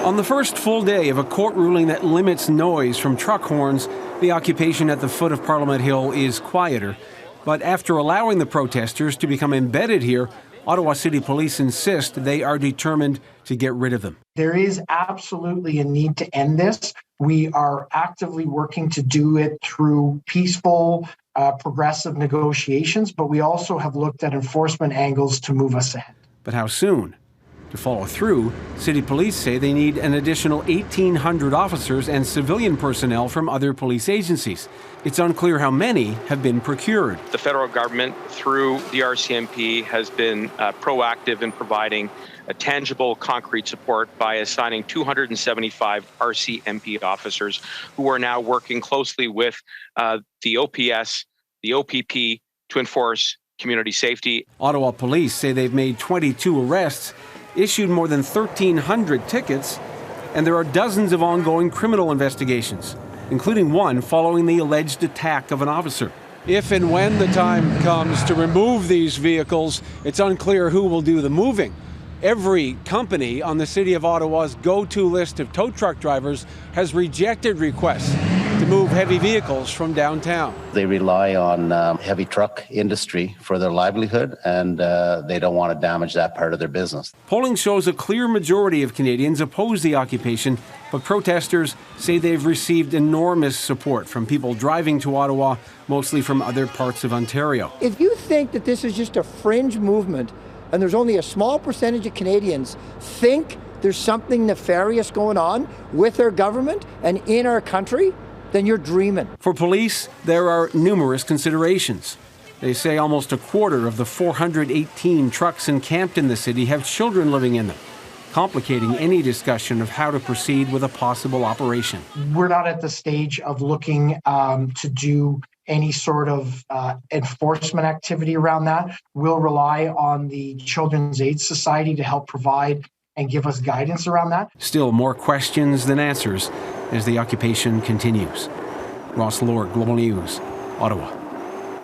On the first full day of a court ruling that limits noise from truck horns, the occupation at the foot of Parliament Hill is quieter. But after allowing the protesters to become embedded here, Ottawa City Police insist they are determined to get rid of them. There is absolutely a need to end this. We are actively working to do it through peaceful, progressive negotiations, but we also have looked at enforcement angles to move us ahead. But how soon? To follow through, City Police say they need an additional 1,800 officers and civilian personnel from other police agencies. It's unclear how many have been procured. The federal government, through the RCMP, has been proactive in providing a tangible, concrete support by assigning 275 RCMP officers who are now working closely with the OPS, the OPP to enforce community safety. Ottawa Police say they've made 22 arrests, issued more than 1,300 tickets, and there are dozens of ongoing criminal investigations, including one following the alleged attack of an officer. If and when the time comes to remove these vehicles, it's unclear who will do the moving. Every company on the City of Ottawa's go-to list of tow truck drivers has rejected requests to move heavy vehicles from downtown. They rely on heavy truck industry for their livelihood, and they don't want to damage that part of their business. Polling shows a clear majority of Canadians oppose the occupation, but protesters say they've received enormous support from people driving to Ottawa, mostly from other parts of Ontario. If you think that this is just a fringe movement, and there's only a small percentage of Canadians think there's something nefarious going on with our government and in our country, then you're dreaming. For police, there are numerous considerations. They say almost a quarter of the 418 trucks encamped in the city have children living in them, complicating any discussion of how to proceed with a possible operation. We're not at the stage of looking to do any sort of enforcement activity around that. We'll rely on the Children's Aid Society to help provide and give us guidance around that. Still more questions than answers as the occupation continues. Ross Lord, Global News, Ottawa.